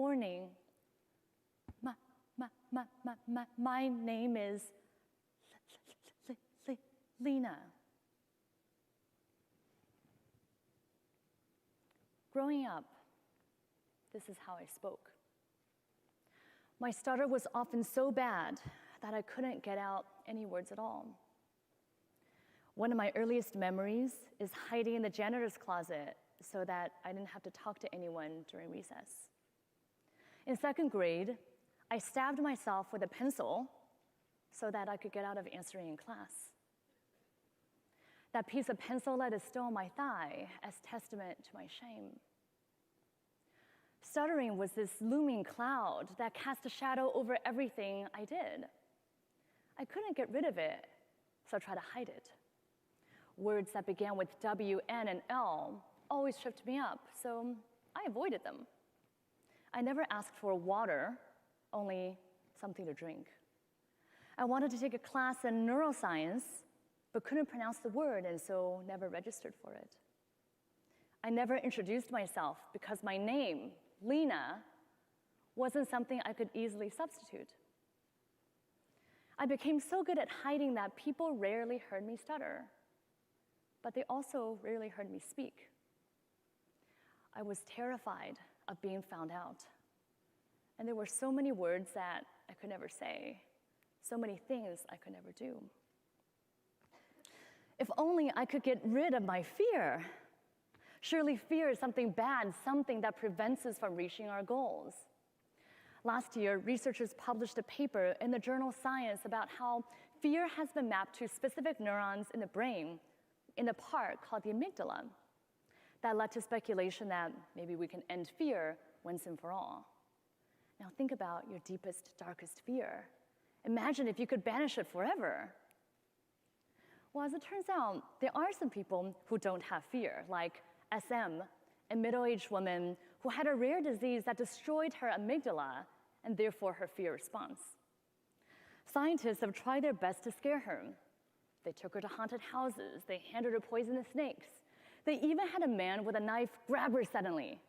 morning, my name is Leana. Growing up, this is how I spoke. My stutter was often so bad that I couldn't get out any words at all. One of my earliest memories is hiding in the janitor's closet so that I didn't have to talk to anyone during recess. In second grade, I stabbed myself with a pencil so that I could get out of answering in class. That piece of pencil lead is still on my thigh as testament to my shame. Stuttering was this looming cloud that cast a shadow over everything I did. I couldn't get rid of it, so I tried to hide it. Words that began with W, N, and L always tripped me up, so I avoided them. I never asked for water, only something to drink. I wanted to take a class in neuroscience, but couldn't pronounce the word, and so never registered for it. I never introduced myself because my name, Leana, wasn't something I could easily substitute. I became so good at hiding that people rarely heard me stutter, but they also rarely heard me speak. I was terrified of being found out. And there were so many words that I could never say, so many things I could never do. If only I could get rid of my fear. Surely fear is something bad, something that prevents us from reaching our goals. Last year, researchers published a paper in the journal Science about how fear has been mapped to specific neurons in the brain in a part called the amygdala. That led to speculation that maybe we can end fear once and for all. Now think about your deepest, darkest fear. Imagine if you could banish it forever. Well, as it turns out, there are some people who don't have fear, like SM, a middle-aged woman who had a rare disease that destroyed her amygdala and therefore her fear response. Scientists have tried their best to scare her. They took her to haunted houses. They handed her poisonous snakes. They even had a man with a knife grab her suddenly.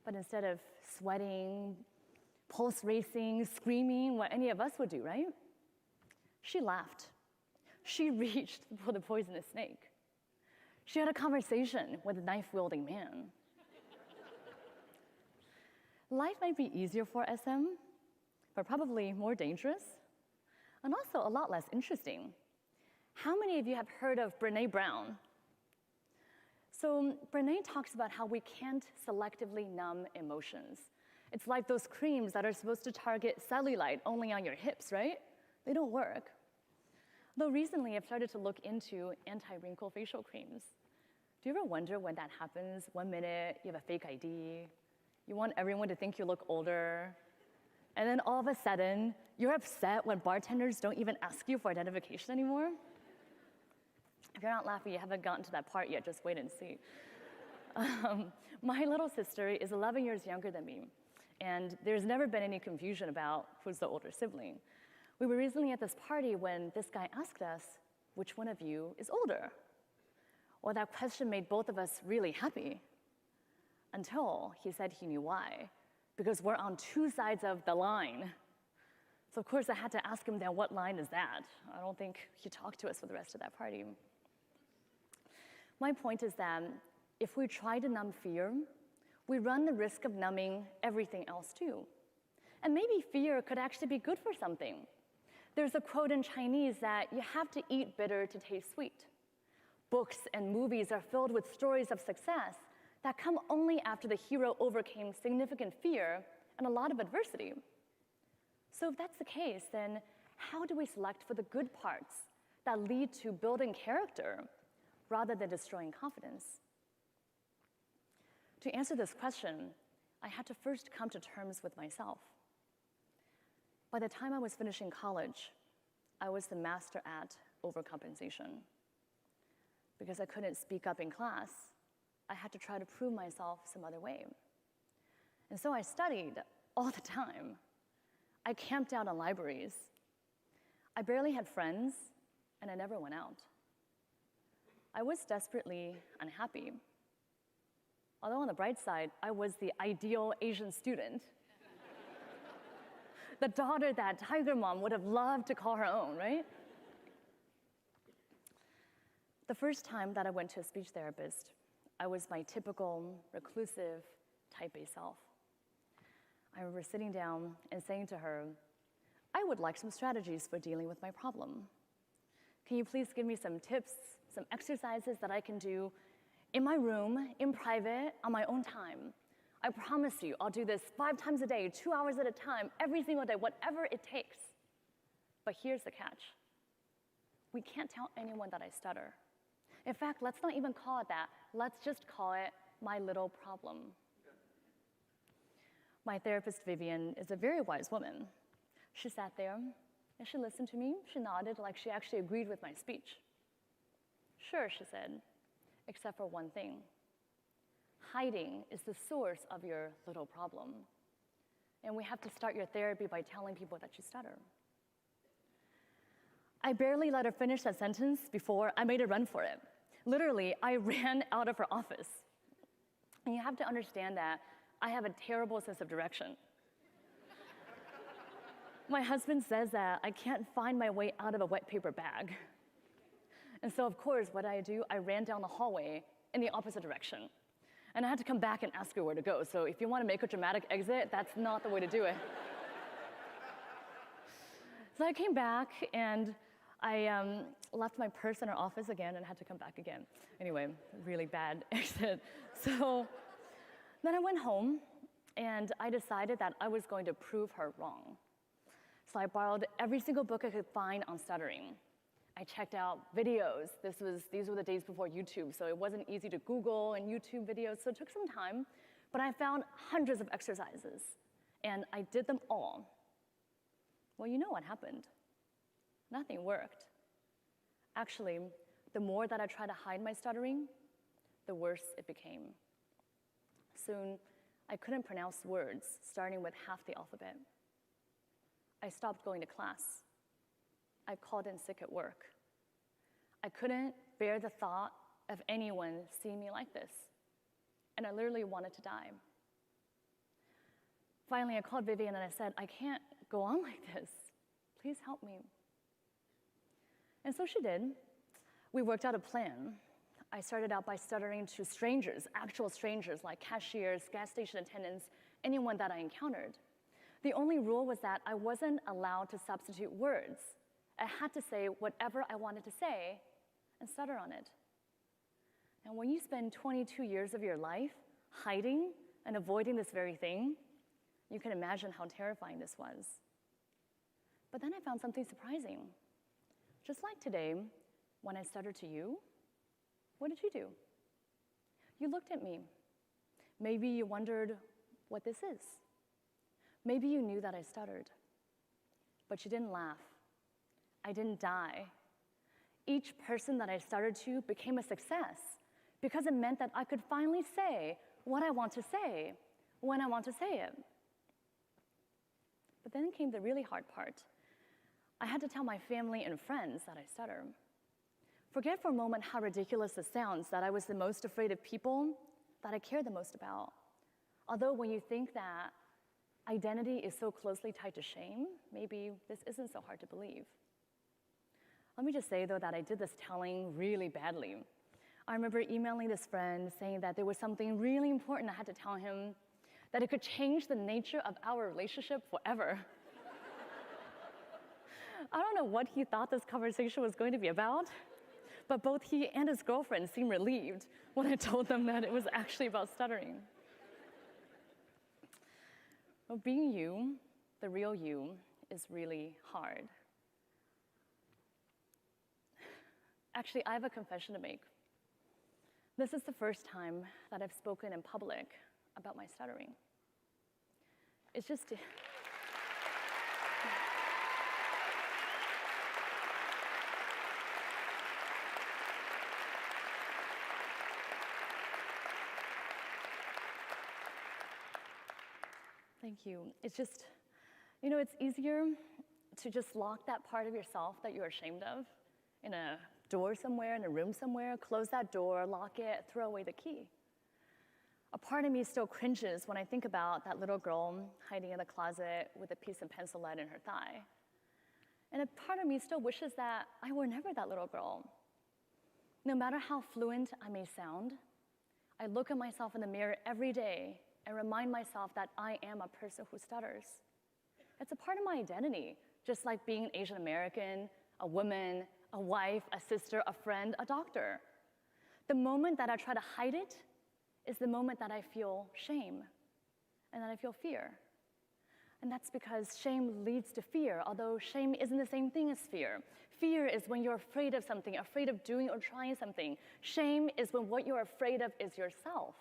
But instead of sweating, pulse racing, screaming, what any of us would do, right? She laughed. She reached for the poisonous snake. She had a conversation with a knife-wielding man. Life might be easier for SM, but probably more dangerous, and also a lot less interesting. How many of you have heard of Brene Brown? So Brene talks about how we can't selectively numb emotions. It's like those creams that are supposed to target cellulite only on your hips, right? They don't work. Though recently I've started to look into anti-wrinkle facial creams. Do you ever wonder when that happens? 1 minute, you have a fake ID, you want everyone to think you look older, and then all of a sudden, you're upset when bartenders don't even ask you for identification anymore? If you're not laughing, you haven't gotten to that part yet, just wait and see. My little sister is 11 years younger than me, and there's never been any confusion about who's the older sibling. We were recently at this party when this guy asked us, which one of you is older? Well, that question made both of us really happy, until he said he knew why, because we're on two sides of the line. So of course I had to ask him then, what line is that? I don't think he talked to us for the rest of that party. My point is that if we try to numb fear, we run the risk of numbing everything else too. And maybe fear could actually be good for something. There's a quote in Chinese that you have to eat bitter to taste sweet. Books and movies are filled with stories of success that come only after the hero overcame significant fear and a lot of adversity. So if that's the case, then how do we select for the good parts that lead to building character rather than destroying confidence? To answer this question, I had to first come to terms with myself. By the time I was finishing college, I was the master at overcompensation. Because I couldn't speak up in class, I had to try to prove myself some other way. And so I studied all the time. I camped out in libraries. I barely had friends, and I never went out. I was desperately unhappy. Although on the bright side, I was the ideal Asian student. The daughter that Tiger Mom would have loved to call her own, right? The first time that I went to a speech therapist, I was my typical reclusive type A self. I remember sitting down and saying to her, I would like some strategies for dealing with my problem. Can you please give me some tips, some exercises that I can do in my room, in private, on my own time? I promise you, I'll do this 5 times a day, 2 hours at a time, every single day, whatever it takes. But here's the catch. We can't tell anyone that I stutter. In fact, let's not even call it that. Let's just call it my little problem. My therapist, Vivian, is a very wise woman. She sat there, and she listened to me. She nodded like she actually agreed with my speech. Sure, she said, except for one thing. Hiding is the source of your little problem. And we have to start your therapy by telling people that you stutter. I barely let her finish that sentence before I made a run for it. Literally, I ran out of her office. And you have to understand that I have a terrible sense of direction. My husband says that I can't find my way out of a wet paper bag. And so, of course, what do? I ran down the hallway in the opposite direction. And I had to come back and ask her where to go. So if you want to make a dramatic exit, that's not the way to do it. So I came back, and I left my purse in her office again and had to come back again. Anyway, really bad exit. So then I went home, and I decided that I was going to prove her wrong. So I borrowed every single book I could find on stuttering. I checked out videos. These were the days before YouTube, so it wasn't easy to Google and YouTube videos, so it took some time. But I found hundreds of exercises, and I did them all. Well, you know what happened. Nothing worked. Actually, the more that I tried to hide my stuttering, the worse it became. Soon, I couldn't pronounce words starting with half the alphabet. I stopped going to class. I called in sick at work. I couldn't bear the thought of anyone seeing me like this, and I literally wanted to die. Finally, I called Vivian and I said, I can't go on like this. Please help me. And so she did. We worked out a plan. I started out by stuttering to strangers, actual strangers like cashiers, gas station attendants, anyone that I encountered. The only rule was that I wasn't allowed to substitute words. I had to say whatever I wanted to say and stutter on it. And when you spend 22 years of your life hiding and avoiding this very thing, you can imagine how terrifying this was. But then I found something surprising. Just like today, when I stuttered to you, what did you do? You looked at me. Maybe you wondered what this is. Maybe you knew that I stuttered, but you didn't laugh. I didn't die. Each person that I stuttered to became a success because it meant that I could finally say what I want to say when I want to say it. But then came the really hard part. I had to tell my family and friends that I stutter. Forget for a moment how ridiculous this sounds, that I was the most afraid of people that I care the most about. Although when you think that identity is so closely tied to shame, maybe this isn't so hard to believe. Let me just say, though, that I did this telling really badly. I remember emailing this friend saying that there was something really important I had to tell him, that it could change the nature of our relationship forever. I don't know what he thought this conversation was going to be about, but both he and his girlfriend seemed relieved when I told them that it was actually about stuttering. Well, being you, the real you, is really hard. Actually, I have a confession to make. This is the first time that I've spoken in public about my stuttering. It's just... Thank you. It's just, it's easier to just lock that part of yourself that you're ashamed of in a door somewhere, in a room somewhere, close that door, lock it, throw away the key. A part of me still cringes when I think about that little girl hiding in the closet with a piece of pencil lead in her thigh. And a part of me still wishes that I were never that little girl. No matter how fluent I may sound, I look at myself in the mirror every day and remind myself that I am a person who stutters. It's a part of my identity, just like being an Asian American, a woman, a wife, a sister, a friend, a doctor. The moment that I try to hide it is the moment that I feel shame and that I feel fear. And that's because shame leads to fear, although shame isn't the same thing as fear. Fear is when you're afraid of something, afraid of doing or trying something. Shame is when what you're afraid of is yourself.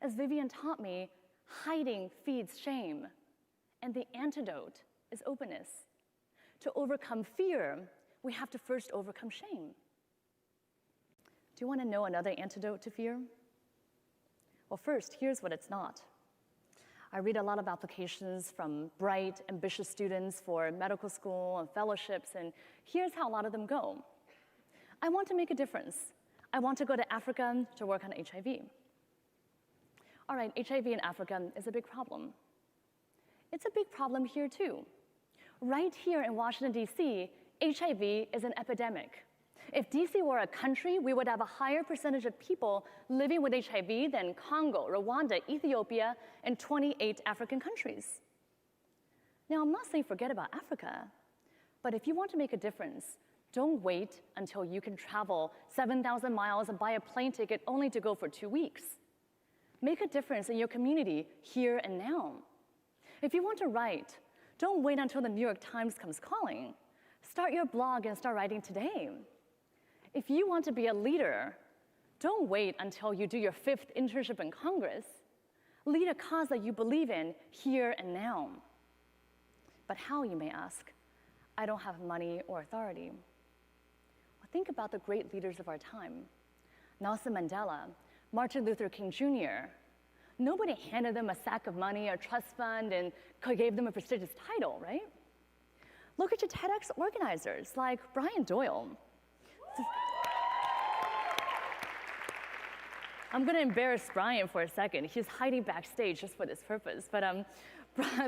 As Vivian taught me, hiding feeds shame, and the antidote is openness. To overcome fear, we have to first overcome shame. Do you want to know another antidote to fear? Well, first, here's what it's not. I read a lot of applications from bright, ambitious students for medical school and fellowships, and here's how a lot of them go. I want to make a difference. I want to go to Africa to work on HIV. All right, HIV in Africa is a big problem. It's a big problem here too. Right here in Washington, D.C., HIV is an epidemic. If DC were a country, we would have a higher percentage of people living with HIV than Congo, Rwanda, Ethiopia, and 28 African countries. Now, I'm not saying forget about Africa, but if you want to make a difference, don't wait until you can travel 7,000 miles and buy a plane ticket only to go for 2 weeks. Make a difference in your community here and now. If you want to write, don't wait until the New York Times comes calling. Start your blog and start writing today. If you want to be a leader, don't wait until you do your 5th internship in Congress. Lead a cause that you believe in here and now. But how, you may ask? I don't have money or authority. Well, think about the great leaders of our time. Nelson Mandela, Martin Luther King Jr. Nobody handed them a sack of money or trust fund and gave them a prestigious title, right? Look at your TEDx organizers like Brian Doyle. I'm going to embarrass Brian for a second. He's hiding backstage just for this purpose. But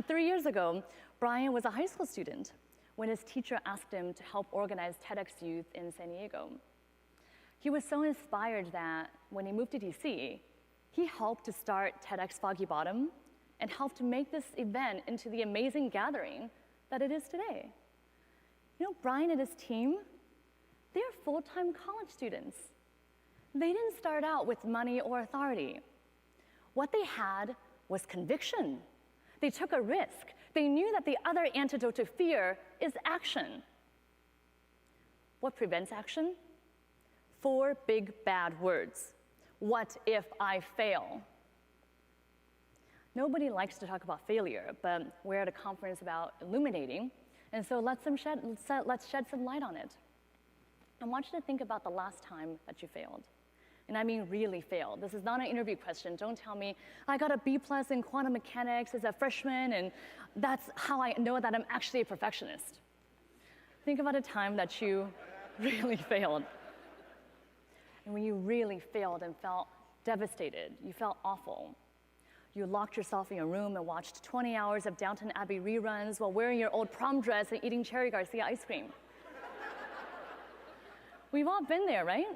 3 years ago, Brian was a high school student when his teacher asked him to help organize TEDx Youth in San Diego. He was so inspired that when he moved to DC, he helped to start TEDxFoggyBottom and helped to make this event into the amazing gathering that it is today. You know, Brian and his team, they're full-time college students. They didn't start out with money or authority. What they had was conviction. They took a risk. They knew that the other antidote to fear is action. What prevents action? 4 big bad words. What if I fail? Nobody likes to talk about failure, but we're at a conference about illuminating, and so let's shed some light on it. I want you to think about the last time that you failed. And I mean really failed. This is not an interview question. Don't tell me, I got a B+ in quantum mechanics as a freshman, and that's how I know that I'm actually a perfectionist. Think about a time that you really failed. And when you really failed and felt devastated, you felt awful. You locked yourself in your room and watched 20 hours of Downton Abbey reruns while wearing your old prom dress and eating Cherry Garcia ice cream. We've all been there, right?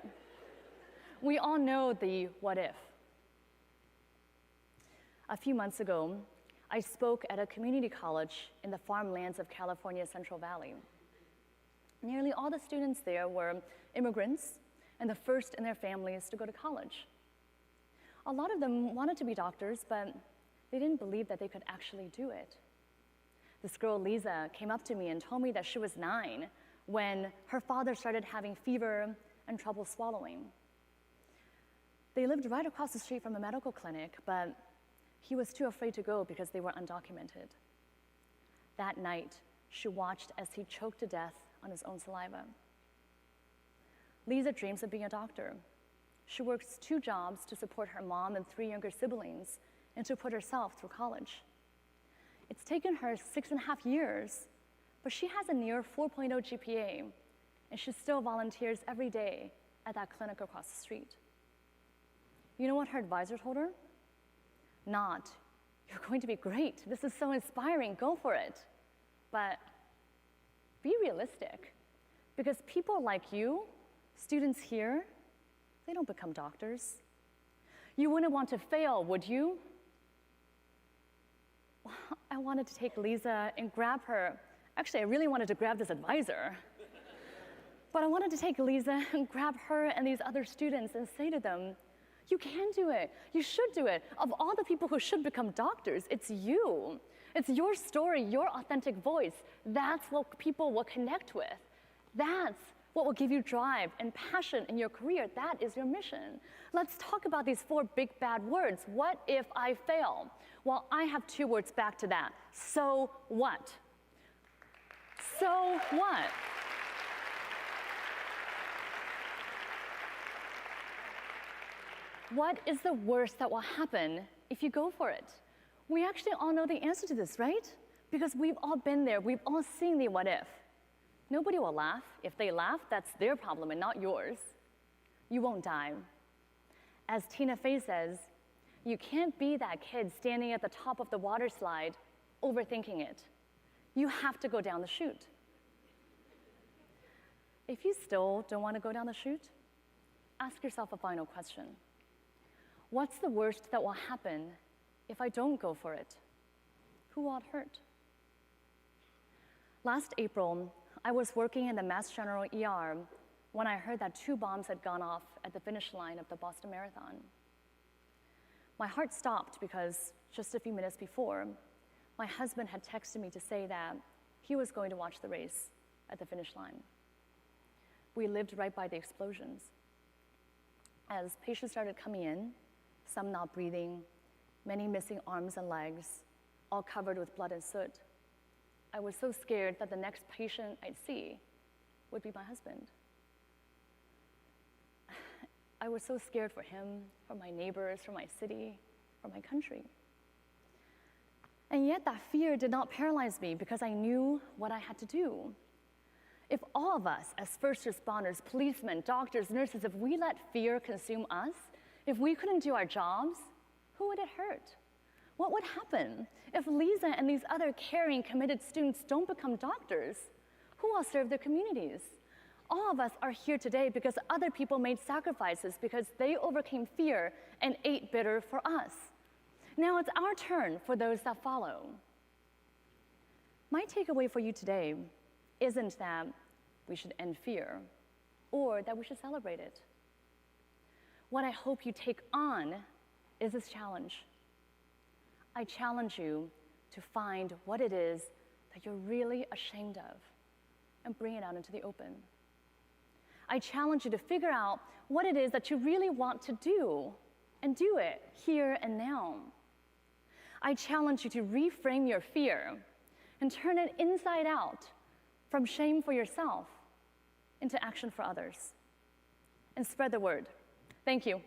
We all know the what if. A few months ago, I spoke at a community college in the farmlands of California's Central Valley. Nearly all the students there were immigrants and the first in their families to go to college. A lot of them wanted to be doctors, but they didn't believe that they could actually do it. This girl, Lisa, came up to me and told me that she was 9 when her father started having fever and trouble swallowing. They lived right across the street from a medical clinic, but he was too afraid to go because they were undocumented. That night, she watched as he choked to death on his own saliva. Lisa dreams of being a doctor. She works 2 jobs to support her mom and 3 younger siblings and to put herself through college. It's taken her 6.5 years, but she has a near 4.0 GPA, and she still volunteers every day at that clinic across the street. You know what her advisor told her? not, you're going to be great. This is so inspiring, go for it. But be realistic, because people like you, students here, they don't become doctors. You wouldn't want to fail, would you? Well, I wanted to take Lisa and grab her. Actually, I really wanted to grab this advisor. But I wanted to take Lisa and grab her and these other students and say to them, you can do it. You should do it. Of all the people who should become doctors, it's you. It's your story, your authentic voice. That's what people will connect with. That's what will give you drive and passion in your career. That is your mission. Let's talk about these 4 big bad words. What if I fail? Well, I have 2 words back to that. So what? So what? What is the worst that will happen if you go for it? We actually all know the answer to this, right? Because we've all been there. We've all seen the what if. Nobody will laugh. If they laugh, that's their problem and not yours. You won't die. As Tina Fey says, you can't be that kid standing at the top of the water slide overthinking it. You have to go down the chute. If you still don't want to go down the chute, ask yourself a final question. What's the worst that will happen if I don't go for it? Who will it hurt? Last April, I was working in the Mass General ER when I heard that 2 bombs had gone off at the finish line of the Boston Marathon. My heart stopped because just a few minutes before, my husband had texted me to say that he was going to watch the race at the finish line. We lived right by the explosions. As patients started coming in, some not breathing, many missing arms and legs, all covered with blood and soot, I was so scared that the next patient I'd see would be my husband. I was so scared for him, for my neighbors, for my city, for my country. And yet that fear did not paralyze me because I knew what I had to do. If all of us, as first responders, policemen, doctors, nurses, if we let fear consume us, if we couldn't do our jobs, who would it hurt? What would happen if Lisa and these other caring, committed students don't become doctors? Who will serve their communities? All of us are here today because other people made sacrifices, because they overcame fear and ate bitter for us. Now it's our turn for those that follow. My takeaway for you today isn't that we should end fear or that we should celebrate it. What I hope you take on is this challenge. I challenge you to find what it is that you're really ashamed of and bring it out into the open. I challenge you to figure out what it is that you really want to do and do it here and now. I challenge you to reframe your fear and turn it inside out, from shame for yourself into action for others, and spread the word. Thank you.